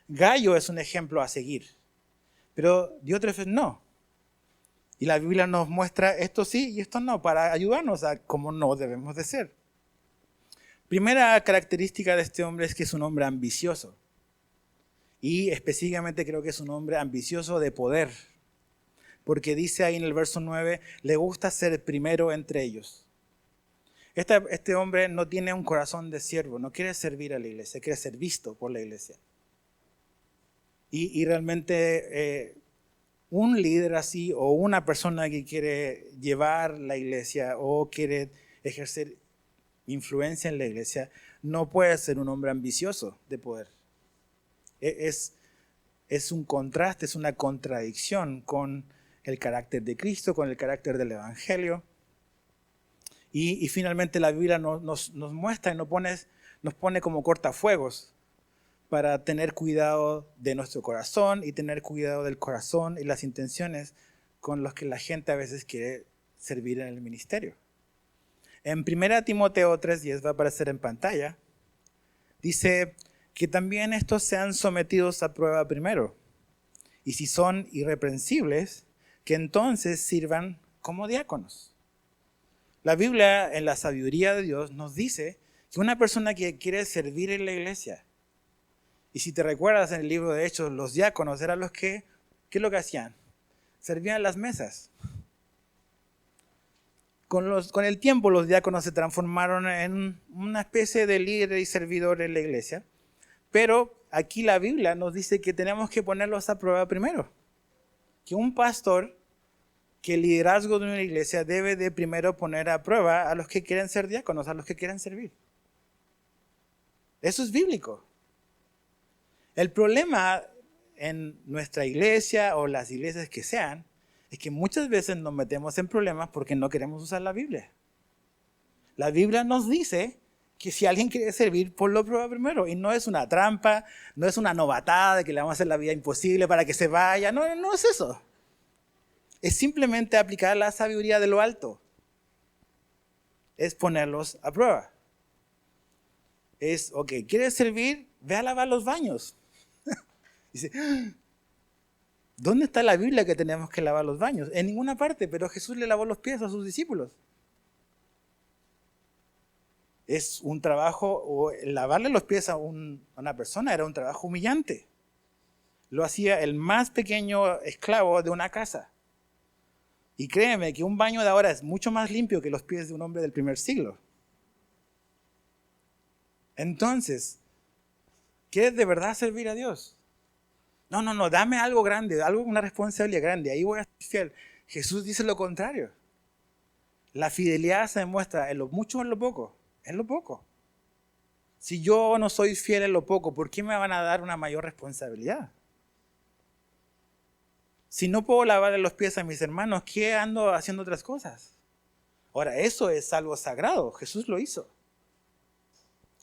Speaker 1: Gallo es un ejemplo a seguir. Pero Diótrefes no. Y la Biblia nos muestra esto sí y esto no, para ayudarnos a cómo no debemos de ser. Primera característica de este hombre es que es un hombre ambicioso. Y específicamente creo que es un hombre ambicioso de poder. Porque dice ahí en el verso 9, le gusta ser primero entre ellos. Este hombre no tiene un corazón de siervo, no quiere servir a la iglesia, quiere ser visto por la iglesia. Y realmente un líder así o una persona que quiere llevar la iglesia o quiere ejercer influencia en la iglesia, no puede ser un hombre ambicioso de poder. Es un contraste, es una contradicción con el carácter de Cristo, con el carácter del Evangelio. Y finalmente la Biblia nos muestra y nos pone como cortafuegos para tener cuidado de nuestro corazón y tener cuidado del corazón y las intenciones con los que la gente a veces quiere servir en el ministerio. En 1 Timoteo 3:10 va a aparecer en pantalla, dice que también estos sean sometidos a prueba primero, y si son irreprensibles, que entonces sirvan como diáconos. La Biblia, en la sabiduría de Dios, nos dice que una persona que quiere servir en la iglesia, y si te recuerdas en el libro de Hechos, los diáconos eran los que, ¿qué es lo que hacían? Servían las mesas. Con el tiempo los diáconos se transformaron en una especie de líder y servidor en la iglesia, pero aquí la Biblia nos dice que tenemos que ponerlos a prueba primero. Que un pastor, que el liderazgo de una iglesia debe de primero poner a prueba a los que quieren ser diáconos, a los que quieren servir. Eso es bíblico. El problema en nuestra iglesia o las iglesias que sean, es que muchas veces nos metemos en problemas porque no queremos usar la Biblia. La Biblia nos dice que si alguien quiere servir, ponlo a prueba primero. Y no es una trampa, no es una novatada de que le vamos a hacer la vida imposible para que se vaya. No es eso. Es simplemente aplicar la sabiduría de lo alto. Es ponerlos a prueba. Es, ok, ¿quieres servir? Ve a lavar los baños. Dice, ¿dónde está la Biblia que tenemos que lavar los baños? En ninguna parte, pero Jesús le lavó los pies a sus discípulos. Es un trabajo, o lavarle los pies a una persona era un trabajo humillante. Lo hacía el más pequeño esclavo de una casa. Y créeme que un baño de ahora es mucho más limpio que los pies de un hombre del primer siglo. Entonces, ¿quieres de verdad servir a Dios? No, dame algo grande, una responsabilidad grande, ahí voy a ser fiel. Jesús dice lo contrario. La fidelidad se demuestra en lo mucho o en lo poco. En lo poco. Si yo no soy fiel en lo poco, ¿por qué me van a dar una mayor responsabilidad? Si no puedo lavarle los pies a mis hermanos, ¿qué ando haciendo otras cosas? Ahora, eso es algo sagrado. Jesús lo hizo.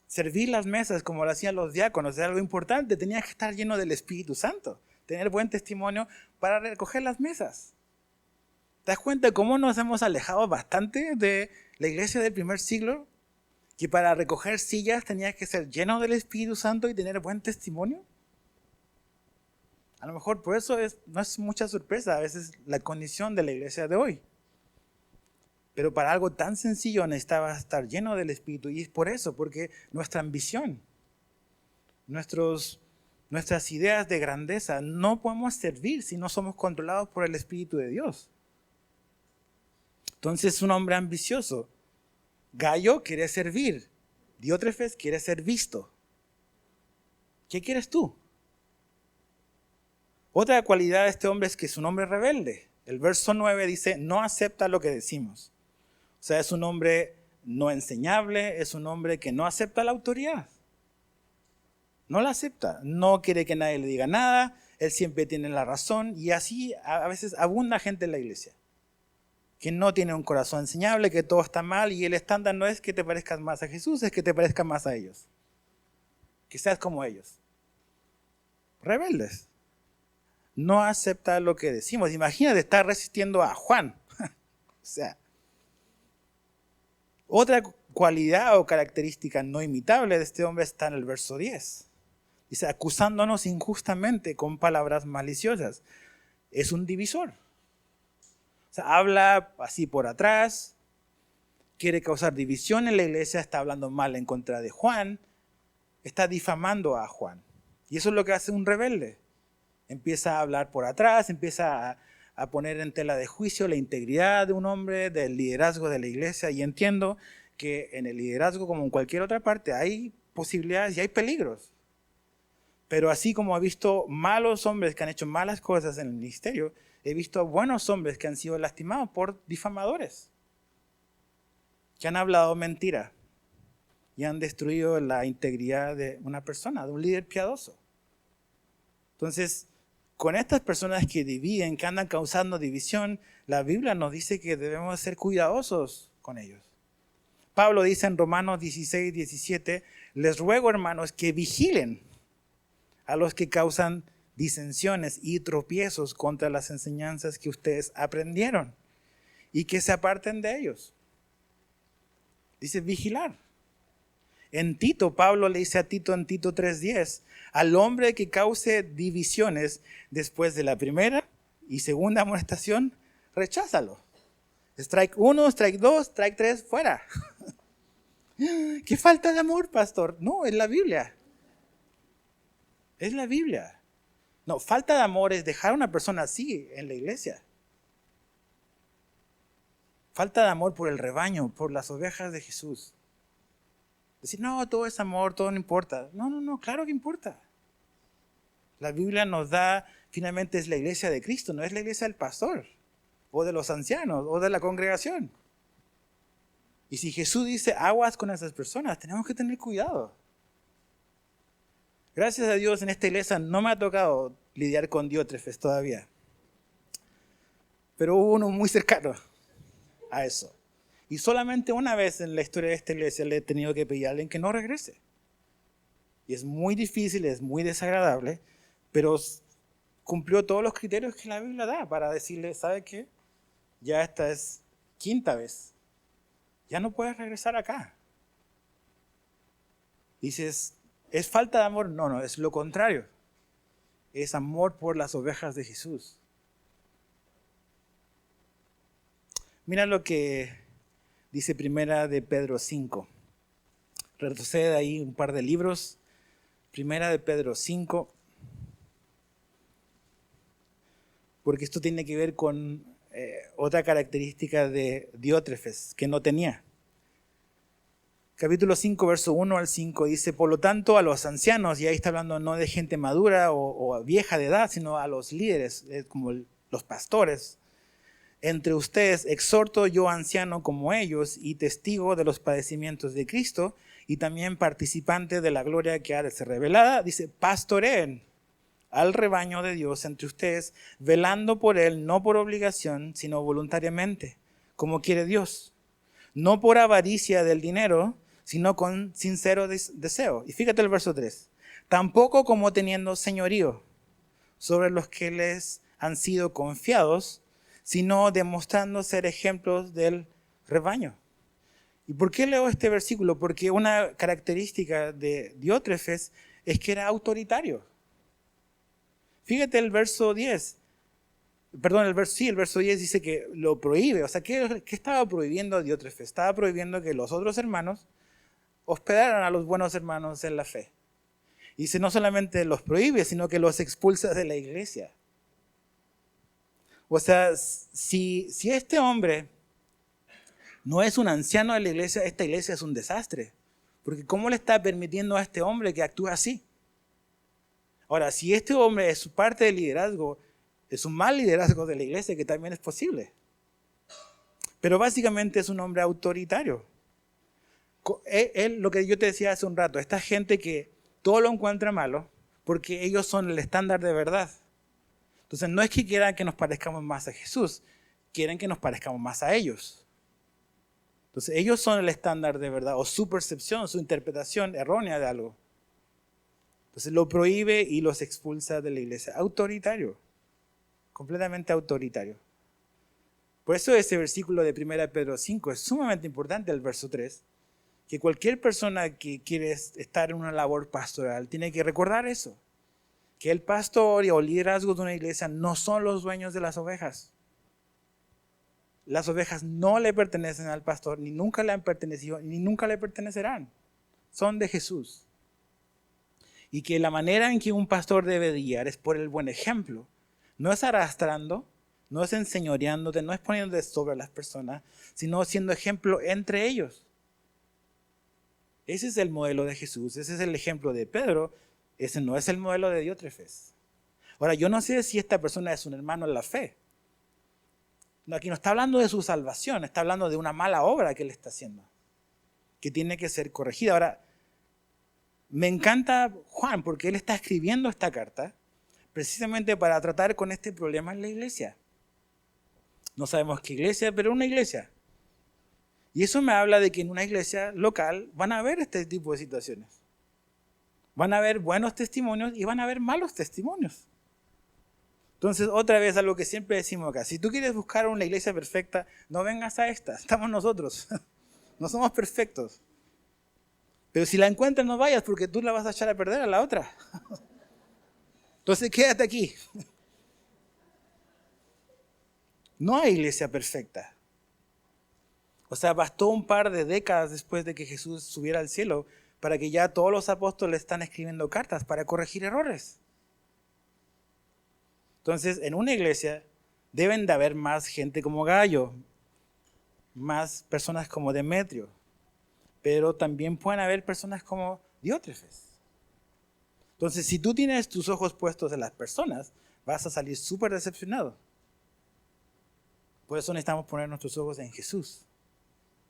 Speaker 1: Servir las mesas como lo hacían los diáconos era algo importante. Tenía que estar lleno del Espíritu Santo. tener buen testimonio para recoger las mesas. ¿Te das cuenta de cómo nos hemos alejado bastante de la iglesia del primer siglo? Que para recoger sillas tenías que ser lleno del Espíritu Santo y tener buen testimonio. A lo mejor por eso no es mucha sorpresa a veces la condición de la iglesia de hoy. Pero para algo tan sencillo necesitabas estar lleno del Espíritu. Y es por eso, porque nuestra ambición, nuestras ideas de grandeza, no podemos servir si no somos controlados por el Espíritu de Dios. Entonces es un hombre ambicioso. Gayo quiere servir. Diótrefes quiere ser visto. ¿Qué quieres tú? Otra cualidad de este hombre es que es un hombre rebelde. El verso 9 dice, no acepta lo que decimos. O sea, es un hombre no enseñable, es un hombre que no acepta la autoridad. No la acepta, no quiere que nadie le diga nada, él siempre tiene la razón y así a veces abunda gente en la iglesia. Que no tiene un corazón enseñable, que todo está mal y el estándar no es que te parezcas más a Jesús, es que te parezcas más a ellos. Que seas como ellos. Rebeldes. No acepta lo que decimos. Imagínate estar resistiendo a Juan. O sea, otra cualidad o característica no imitable de este hombre está en el verso 10. Dice, acusándonos injustamente con palabras maliciosas. Es un divisor. O sea, habla así por atrás, quiere causar división en la iglesia, está hablando mal en contra de Juan, está difamando a Juan. Y eso es lo que hace un rebelde. Empieza a hablar por atrás, empieza a poner en tela de juicio la integridad de un hombre, del liderazgo de la iglesia. Y entiendo que en el liderazgo, como en cualquier otra parte, hay posibilidades y hay peligros. Pero así como he visto malos hombres que han hecho malas cosas en el ministerio, he visto buenos hombres que han sido lastimados por difamadores, que han hablado mentira y han destruido la integridad de una persona, de un líder piadoso. Entonces, con estas personas que dividen, que andan causando división, la Biblia nos dice que debemos ser cuidadosos con ellos. Pablo dice en Romanos 16, 17, les ruego, hermanos, que vigilen a los que causan disensiones y tropiezos contra las enseñanzas que ustedes aprendieron y que se aparten de ellos. Dice vigilar. En Tito, Pablo le dice a Tito en Tito 3:10, al hombre que cause divisiones después de la primera y segunda amonestación, recházalo. Strike 1, strike 2, strike 3, fuera. ¿Qué falta de amor, pastor? No, es la Biblia. Es la Biblia. No, falta de amor es dejar a una persona así en la iglesia. Falta de amor por el rebaño, por las ovejas de Jesús. Decir, no, todo es amor, todo no importa. No, claro que importa. La Biblia nos da, finalmente es la iglesia de Cristo, no es la iglesia del pastor, o de los ancianos, o de la congregación. Y si Jesús dice aguas con esas personas, tenemos que tener cuidado. Gracias a Dios en esta iglesia no me ha tocado lidiar con Diótrefes todavía. Pero hubo uno muy cercano a eso. Y solamente una vez en la historia de esta iglesia le he tenido que pedir a alguien que no regrese. Y es muy difícil, es muy desagradable, pero cumplió todos los criterios que la Biblia da para decirle, ¿sabe qué? Ya esta es quinta vez. Ya no puedes regresar acá. Dices, ¿es falta de amor? No, es lo contrario. Es amor por las ovejas de Jesús. Mira lo que dice Primera de Pedro 5. Retrocede ahí un par de libros. Primera de Pedro 5. Porque esto tiene que ver con otra característica de Diótrefes que no tenía. Capítulo 5, verso 1 al 5 dice, por lo tanto a los ancianos, y ahí está hablando no de gente madura o vieja de edad, sino a los líderes, como los pastores. Entre ustedes exhorto yo anciano como ellos y testigo de los padecimientos de Cristo y también participante de la gloria que ha de ser revelada. Dice, pastoreen al rebaño de Dios entre ustedes, velando por él, no por obligación, sino voluntariamente, como quiere Dios. No por avaricia del dinero, sino con sincero deseo. Y fíjate el verso 3. Tampoco como teniendo señorío sobre los que les han sido confiados, sino demostrando ser ejemplos del rebaño. ¿Y por qué leo este versículo? Porque una característica de Diótrefes es que era autoritario. Fíjate el verso 10. Perdón, el verso 10 dice que lo prohíbe. O sea, ¿qué estaba prohibiendo Diótrefes? Estaba prohibiendo que los otros hermanos hospedaran a los buenos hermanos en la fe. Y dice, no solamente los prohíbe, sino que los expulsa de la iglesia. O sea, si este hombre no es un anciano de la iglesia, esta iglesia es un desastre. Porque ¿cómo le está permitiendo a este hombre que actúe así? Ahora, si este hombre es parte del liderazgo, es un mal liderazgo de la iglesia, que también es posible. Pero básicamente es un hombre autoritario. Él, lo que yo te decía hace un rato, esta gente que todo lo encuentra malo, porque ellos son el estándar de verdad. Entonces no es que quieran que nos parezcamos más a Jesús, quieren que nos parezcamos más a ellos. Entonces ellos son el estándar de verdad, o su percepción, su interpretación errónea de algo. Entonces lo prohíbe y los expulsa de la iglesia. Autoritario, completamente autoritario. Por eso ese versículo de 1 Pedro 5 es sumamente importante, el verso 3, que cualquier persona que quiere estar en una labor pastoral tiene que recordar eso, que el pastor o liderazgo de una iglesia no son los dueños de las ovejas. Las ovejas no le pertenecen al pastor, ni nunca le han pertenecido, ni nunca le pertenecerán. Son de Jesús. Y que la manera en que un pastor debe guiar es por el buen ejemplo. No es arrastrando, no es enseñoreándote, no es poniéndote sobre las personas, sino siendo ejemplo entre ellos. Ese es el modelo de Jesús, ese es el ejemplo de Pedro, ese no es el modelo de Diótrefes. Ahora, yo no sé si esta persona es un hermano en la fe. Aquí no está hablando de su salvación, está hablando de una mala obra que él está haciendo, que tiene que ser corregida. Ahora, me encanta Juan porque él está escribiendo esta carta precisamente para tratar con este problema en la iglesia. No sabemos qué iglesia, pero una iglesia. Y eso me habla de que en una iglesia local van a haber este tipo de situaciones. Van a haber buenos testimonios y van a haber malos testimonios. Entonces, otra vez, algo que siempre decimos acá, si tú quieres buscar una iglesia perfecta, no vengas a esta, estamos nosotros. No somos perfectos. Pero si la encuentras, no vayas porque tú la vas a echar a perder a la otra. Entonces, quédate aquí. No hay iglesia perfecta. O sea, bastó un par de décadas después de que Jesús subiera al cielo para que ya todos los apóstoles están escribiendo cartas para corregir errores. Entonces, en una iglesia deben de haber más gente como Gayo, más personas como Demetrio, pero también pueden haber personas como Diótrefes. Entonces, si tú tienes tus ojos puestos en las personas, vas a salir súper decepcionado. Por eso necesitamos poner nuestros ojos en Jesús,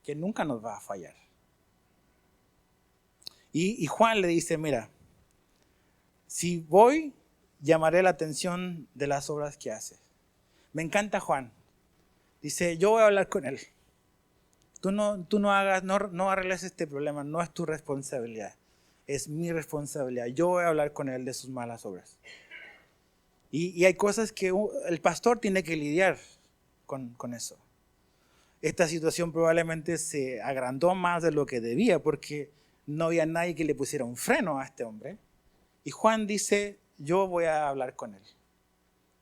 Speaker 1: que nunca nos va a fallar. Y Juan le dice, mira, si voy, llamaré la atención de las obras que hace. Me encanta Juan. Dice, yo voy a hablar con él. Tú no arregles este problema, no es tu responsabilidad. Es mi responsabilidad. Yo voy a hablar con él de sus malas obras. Y hay cosas que el pastor tiene que lidiar con eso. Esta situación probablemente se agrandó más de lo que debía porque no había nadie que le pusiera un freno a este hombre. Y Juan dice, yo voy a hablar con él.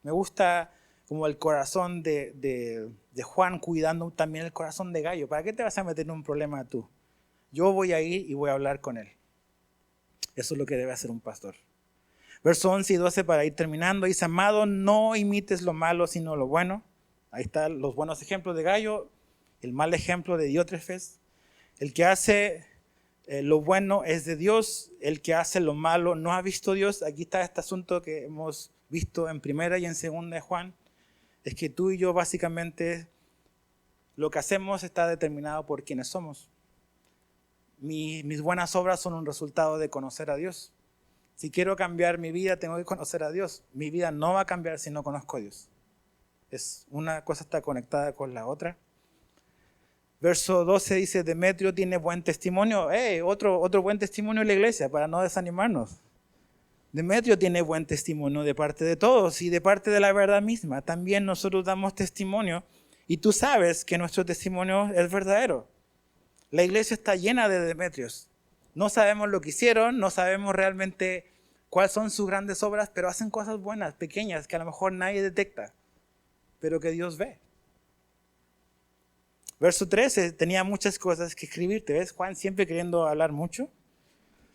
Speaker 1: Me gusta como el corazón de Juan cuidando también el corazón de Gayo. ¿Para qué te vas a meter en un problema tú? Yo voy a ir y voy a hablar con él. Eso es lo que debe hacer un pastor. Verso 11 y 12 para ir terminando. Dice, amado, no imites lo malo sino lo bueno. Ahí están los buenos ejemplos de Gayo, el mal ejemplo de Diótrefes. El que hace lo bueno es de Dios, el que hace lo malo no ha visto a Dios. Aquí está este asunto que hemos visto en primera y en segunda de Juan. Es que tú y yo básicamente lo que hacemos está determinado por quienes somos. Mis buenas obras son un resultado de conocer a Dios. Si quiero cambiar mi vida, tengo que conocer a Dios. Mi vida no va a cambiar si no conozco a Dios. Una cosa está conectada con la otra. Verso 12 dice, Demetrio tiene buen testimonio. Otro buen testimonio en la iglesia para no desanimarnos. Demetrio tiene buen testimonio de parte de todos y de parte de la verdad misma. También nosotros damos testimonio y tú sabes que nuestro testimonio es verdadero. La iglesia está llena de Demetrios. No sabemos lo que hicieron, no sabemos realmente cuáles son sus grandes obras, pero hacen cosas buenas, pequeñas, que a lo mejor nadie detecta, pero que Dios ve. Verso 13, tenía muchas cosas que escribirte. ¿Ves? Juan siempre queriendo hablar mucho.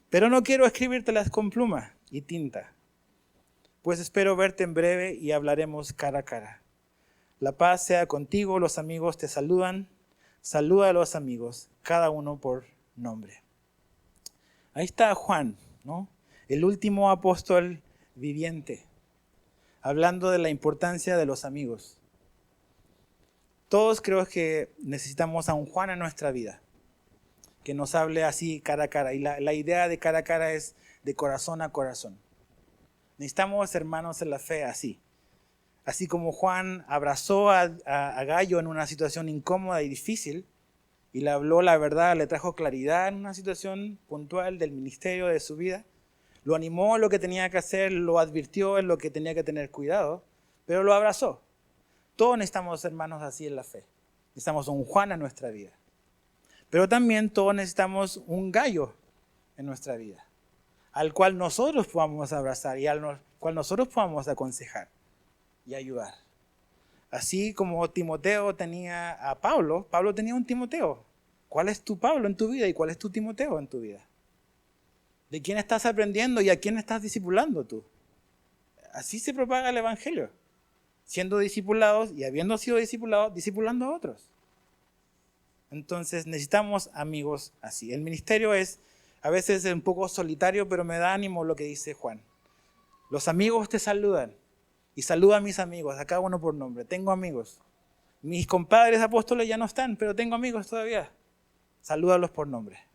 Speaker 1: Pero no quiero escribírtelas con pluma y tinta, pues espero verte en breve y hablaremos cara a cara. La paz sea contigo, los amigos te saludan. Saluda a los amigos, cada uno por nombre. Ahí está Juan, ¿no? El último apóstol viviente, hablando de la importancia de los amigos. Todos creo que necesitamos a un Juan en nuestra vida, que nos hable así cara a cara. Y la idea de cara a cara es de corazón a corazón. Necesitamos hermanos en la fe así. Así como Juan abrazó a Gallo en una situación incómoda y difícil y le habló la verdad, le trajo claridad en una situación puntual del ministerio de su vida, lo animó en lo que tenía que hacer, lo advirtió en lo que tenía que tener cuidado, pero lo abrazó. Todos necesitamos hermanos así en la fe. Necesitamos un Juan en nuestra vida. Pero también todos necesitamos un Gallo en nuestra vida, al cual nosotros podamos abrazar y al cual nosotros podamos aconsejar y ayudar. Así como Timoteo tenía a Pablo, Pablo tenía un Timoteo. ¿Cuál es tu Pablo en tu vida y cuál es tu Timoteo en tu vida? ¿De quién estás aprendiendo y a quién estás discipulando tú? Así se propaga el evangelio, siendo discipulados y habiendo sido discipulados, discipulando a otros. Entonces necesitamos amigos así. El ministerio es a veces un poco solitario, pero me da ánimo lo que dice Juan. Los amigos te saludan y saluda a mis amigos, a cada uno por nombre. Tengo amigos. Mis compadres apóstoles ya no están, pero tengo amigos todavía. Salúdalos por nombre.